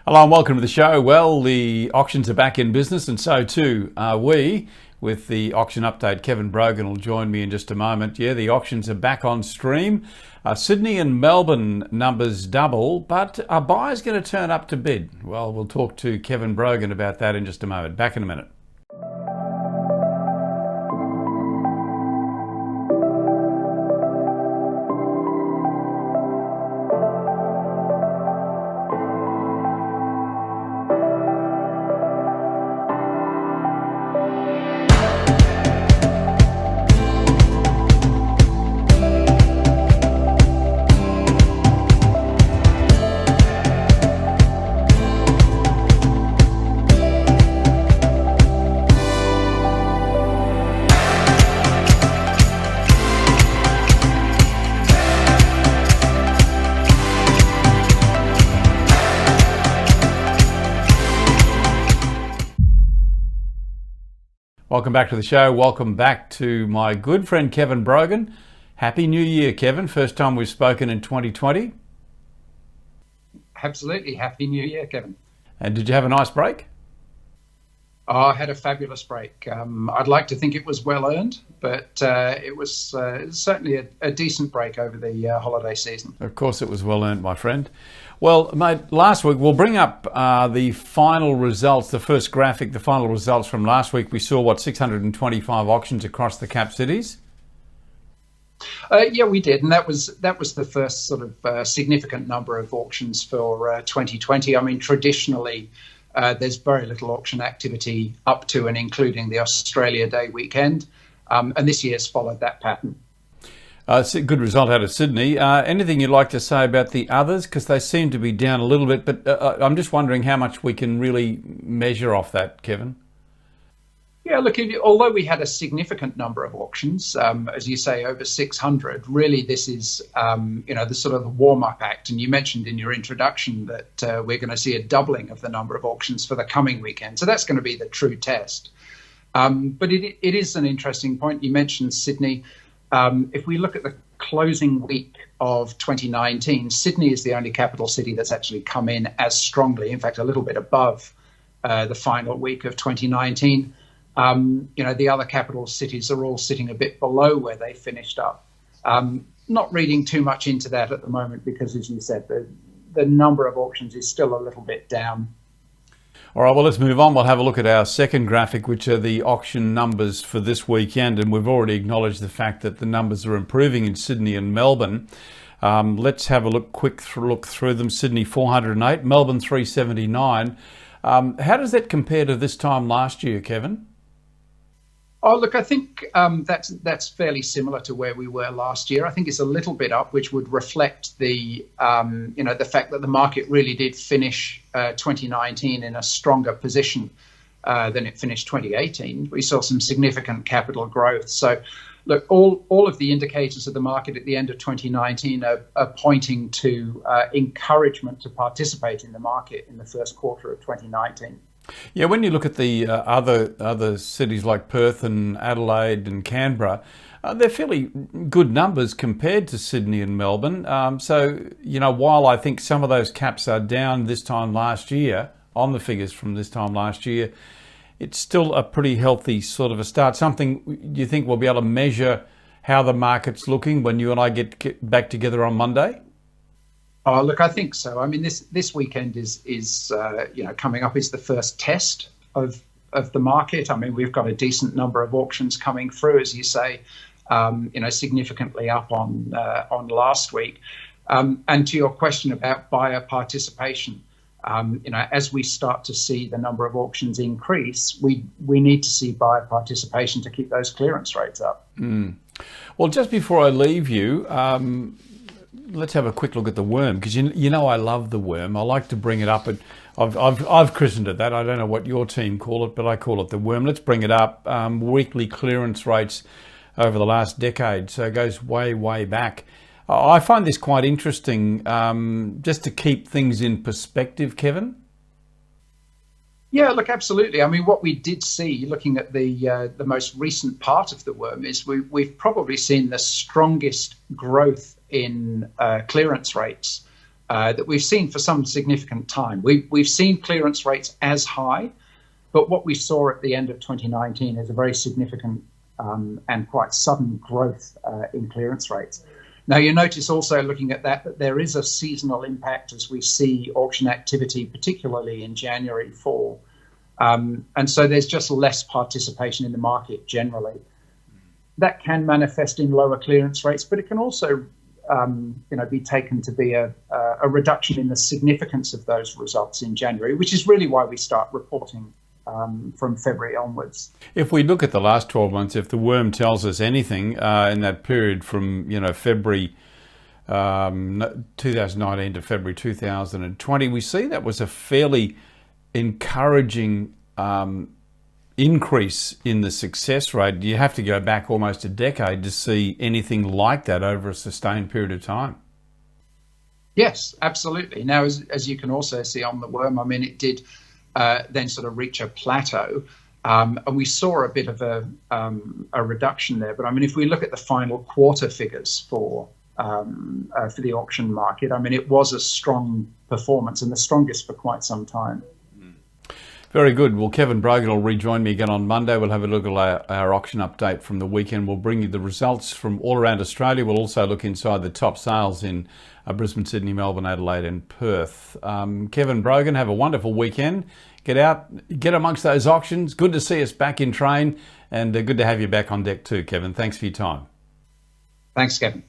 Hello and welcome to the show. Well, the auctions are back in business and so too are we. With the auction update, Kevin Brogan will join me in just a moment. Yeah, the auctions are back on stream. Sydney and Melbourne numbers double, but are buyers going to turn up to bid? Well, we'll talk to Kevin Brogan about that in just a moment. Back in a minute. Welcome back to the show. Welcome back to my good friend Kevin Brogan. Happy New Year, Kevin. First time we've spoken in 2020. Absolutely. Happy New Year, Kevin. And did you have a nice break? Oh, I had a fabulous break. I'd like to think it was well earned, but it was certainly a decent break over the holiday season. Of course it was well earned, my friend. Well, mate, last week, we'll bring up the final results, the first graphic, the final results from last week. We saw, 625 auctions across the cap cities? Yeah, we did. And that was the first sort of significant number of auctions for 2020. I mean, traditionally, there's very little auction activity up to and including the Australia Day weekend. And this year's followed that pattern. It's a good result out of Sydney. Anything you'd like to say about the others? Because they seem to be down a little bit, but I'm just wondering how much we can really measure off that, Kevin. Yeah, look, although we had a significant number of auctions, as you say, over 600, really this is, the sort of the warm-up act. And you mentioned in your introduction that we're going to see a doubling of the number of auctions for the coming weekend. So that's going to be the true test. But it is an interesting point. You mentioned Sydney. If we look at the closing week of 2019, Sydney is the only capital city that's actually come in as strongly, in fact, a little bit above the final week of 2019. The other capital cities are all sitting a bit below where they finished up. Not reading too much into that at the moment because, as you said, the number of auctions is still a little bit down. All right, well, let's move on. We'll have a look at our second graphic, which are the auction numbers for this weekend. And we've already acknowledged the fact that the numbers are improving in Sydney and Melbourne. Let's have a look through them. Sydney 408, Melbourne 379. How does that compare to this time last year, Kevin? Oh, look, I think that's fairly similar to where we were last year. I think it's a little bit up, which would reflect the fact that the market really did finish 2019 in a stronger position than it finished 2018. We saw some significant capital growth. So, look, all of the indicators of the market at the end of 2019 are pointing to encouragement to participate in the market in the first quarter of 2019. Yeah, when you look at the other cities like Perth and Adelaide and Canberra, they're fairly good numbers compared to Sydney and Melbourne. While I think some of those caps are down this time last year, on the figures from this time last year, it's still a pretty healthy sort of a start. Something you think we'll be able to measure how the market's looking when you and I get back together on Monday? Oh, look, I think so. I mean, this weekend is coming up is the first test of the market. I mean, we've got a decent number of auctions coming through, as you say, significantly up on last week. And to your question about buyer participation, as we start to see the number of auctions increase, we need to see buyer participation to keep those clearance rates up. Well, just before I leave you, let's have a quick look at the worm, because you know I love the worm. I like to bring it up. I've christened it that. I don't know what your team call it, but I call it the worm. Let's bring it up. Weekly clearance rates over the last decade, so it goes way back. I find this quite interesting, just to keep things in perspective, Kevin. Yeah, look, absolutely. I mean, what we did see, looking at the most recent part of the worm, is we've probably seen the strongest growth in clearance rates that we've seen for some significant time. We've seen clearance rates as high, but what we saw at the end of 2019 is a very significant and quite sudden growth in clearance rates. Now, you notice also looking at that there is a seasonal impact as we see auction activity, particularly in January, fall. And so there's just less participation in the market generally. That can manifest in lower clearance rates, but it can also be taken to be a reduction in the significance of those results in January, which is really why we start reporting from February onwards. If we look at the last 12 months, if the worm tells us anything in that period from February 2019 to February 2020, we see that was a fairly encouraging increase in the success rate. You have to go back almost a decade to see anything like that over a sustained period of time. Yes, absolutely. Now, as you can also see on the worm, I mean, it did then sort of reach a plateau, and we saw a bit of a reduction there. But I mean, if we look at the final quarter figures for the auction market, I mean, it was a strong performance and the strongest for quite some time. Very good. Well, Kevin Brogan will rejoin me again on Monday. We'll have a look at our auction update from the weekend. We'll bring you the results from all around Australia. We'll also look inside the top sales in Brisbane, Sydney, Melbourne, Adelaide and Perth. Kevin Brogan, have a wonderful weekend. Get out, get amongst those auctions. Good to see us back in train, and good to have you back on deck too, Kevin. Thanks for your time. Thanks, Kevin.